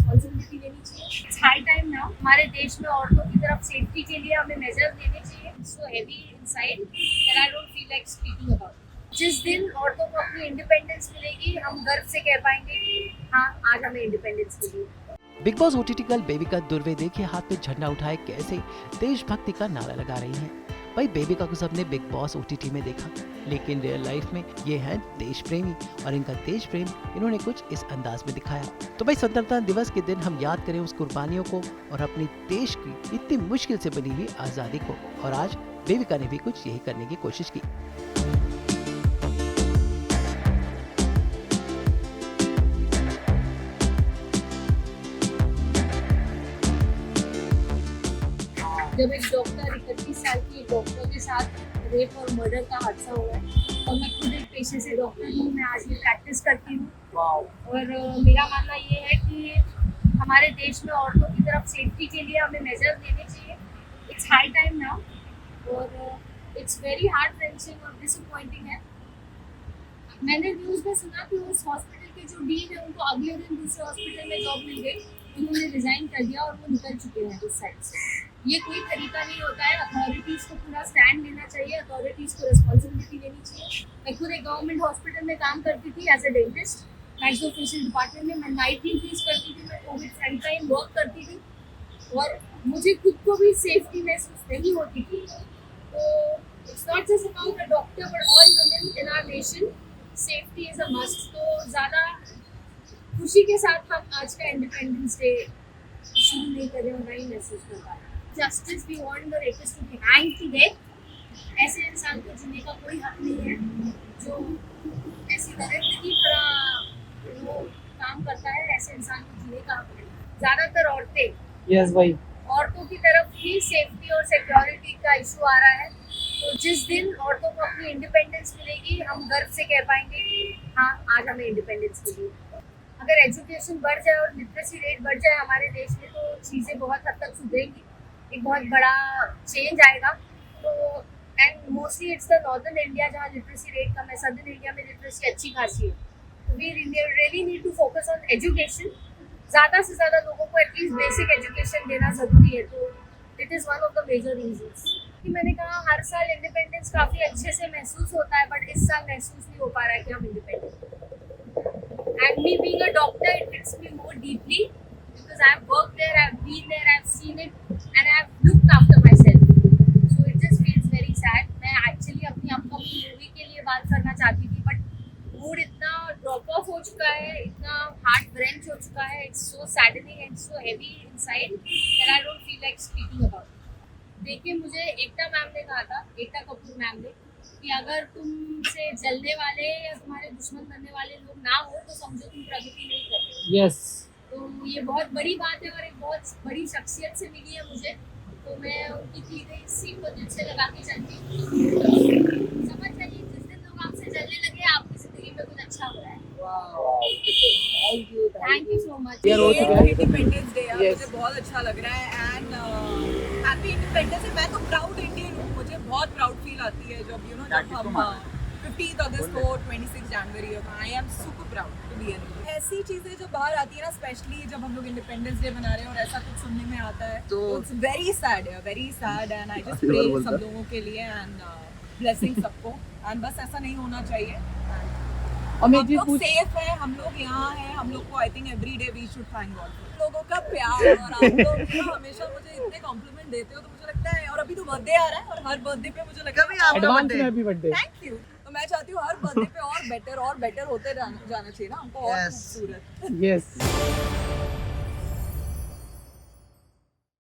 Responsibility लेनी चाहिए। It's high time now, हमारे देश में औरतों की तरफ सेफ्टी के लिए हमें मेजर्स लेने चाहिए। So heavy inside that I don't feel like speaking about. जिस दिन औरतों को अपनी इंडिपेंडेंस मिलेगी, हम गर्व से कह पाएंगे कि हाँ, आज हमें इंडिपेंडेंस मिली। Bigg Boss OTT girl Bebika Dhurve देखिए हाथ में झंडा उठाए कैसे देशभक्ति का नारा लगा रही हैं। भाई बेबिका को सबने बिग बॉस ओटीटी में देखा, लेकिन रियल लाइफ में ये हैं देश प्रेमी और इनका देश प्रेम इन्होंने कुछ इस अंदाज में दिखाया। तो भाई स्वतंत्रता दिवस के दिन हम याद करें उस कुर्बानियों को और अपनी देश की इतनी मुश्किल से बनी हुई आज़ादी को। और आज बेबिका ने भी कुछ यही करने की कोशिश की। जब एक डॉक्टर 31 साल की डॉक्टर के साथ रेप और मर्डर का हादसा हुआ है, और मैं खुद एक पेशे से डॉक्टर हूँ, मैं आज भी प्रैक्टिस करती हूँ। और मेरा मानना ये है कि हमारे देश में औरतों की तरफ सेफ्टी के लिए हमें मेजर्स लेने चाहिए। इट्स हाई टाइम नाउ, और इट्स वेरी हार्ट रेंचिंग और डिसअपॉइंटिंग है। मैंने न्यूज़ में सुना कि उस हॉस्पिटल के जो डीन है उनको अगले दिन दूसरे हॉस्पिटल में जॉब मिल गई, उन्होंने रिजाइन कर दिया और वो निकल चुके हैं उस साइड से। ये कोई तरीका नहीं होता है। अथॉरिटीज़ को पूरा स्टैंड लेना चाहिए, अथॉरिटीज़ को रिस्पॉन्सिबिलिटी लेनी चाहिए। मैं खुद एक गवर्नमेंट हॉस्पिटल में काम करती थी as a dentist, maxillofacial department में। मैं नाइट ड्यूटी करती थी, मैं कोविड फ्रंट टाइम वर्क करती थी, और मुझे खुद को भी सेफ्टी महसूस नहीं होती थी। तो it's not just about a doctor but all women in our nation, safety is a must. तो ज़्यादा खुशी के साथ हम आज का इंडिपेंडेंस डे शुरू नहीं कर रहे और नहीं महसूस कर पा रहे। Justice, we want the rapist to be hanged to death. ऐसे इंसान को जीने का कोई हक नहीं है जो ऐसी दरिद्र की तरह वो काम करता है। ऐसे इंसान को जीने का हक नहीं। ज़्यादातर औरतें, यस भाई, औरतों की तरफ ही सेफ्टी और सिक्योरिटी का इशू आ रहा है। तो जिस दिन औरतों को अपनी इंडिपेंडेंस मिलेगी, हम गर्व से कह पाएंगे कि हाँ, आज हमें इंडिपेंडेंस मिली। अगर एजुकेशन बढ़ जाए और लिटरेसी रेट बढ़ जाए हमारे देश में, तो चीज़ें बहुत हद तक सुधरेंगी, एक बहुत बड़ा चेंज आएगा। तो and mostly it's the northern India जहाँ लिटरेसी रेट कम है, सदर्न इंडिया में लिटरेसी अच्छी खासी है। तो we really need to focus on education. ज़्यादा से ज़्यादा लोगों को एटलीस्ट बेसिक एजुकेशन देना ज़रूरी है। तो it is one of the major reasons कि मैंने कहा हर साल इंडिपेंडेंस काफ़ी अच्छे से महसूस होता है, बट इस साल महसूस नहीं हो पा रहा है कि हम independent. And me being a doctor, it hits me more deeply because I've worked there, I've been there, I've seen it, and I've looked after myself. So it just feels very sad. मैं actually अपनी upcoming movie के लिए बात करना चाहती थी, but mood इतना drop off हो चुका है, इतना heart wrench हो चुका है, it's so saddening and so heavy inside that I don't feel like speaking about it. देखिए, मुझे एकता मैम ने कहा था, एकता कपूर मैम ने, कि अगर तुमसे जलने वाले या तुम्हारे दुश्मन बनने वाले लोग ना हो तो समझो तुम प्रगति नहीं कर रहे। यस, तो ये बहुत बड़ी बात है और एक बहुत बड़ी शख्सियत से मिली है मुझे। तो मैं उनकी की गई सीख को दिल से लगा के चलती हूँ। समझ जाइए, जिस दिन लोग आपसे जलने लगे, आपकी जिंदगी में कुछ अच्छा हो रहा है। Thank you so much. Independence day Yes. मुझे बहुत अच्छा लग रहा है एंड हैप्पी इंडिपेंडेंस डे। मैं तो प्राउड इंडियन हूँ, मुझे बहुत प्राउड फील आती है जब जब हम 15 अगस्त को 26 जनवरी को, I am super proud to be an. ऐसी चीज़ें जब बाहर आती है ना, स्पेशली जब हम लोग इंडिपेंडेंस डे मना रहे हैं और ऐसा कुछ सुनने में आता है, तो it's very sad and I just pray सब लोगों के लिए एंड ब्लेसिंग सबको। एंड बस ऐसा नहीं होना चाहिए। हम एक हम चीज लोग पूछ सेफ है, हम लोग यहाँ हैं, हम लोग को I think every day we should thank God. लोगों का प्यार और आप लोग ना हमेशा मुझे इतने कॉम्प्लीमेंट देते हो, तो मुझे लगता है, और अभी तो बर्थडे आ रहा है और हर बर्थडे पे मुझे लगता है एडवांस में हैप्पी बर्थडे। Thank you. तो मैं चाहती हूँ हर बर्थडे पे और बेटर होते जाना चाहिए ना हमको, और खूबसूरत। यस।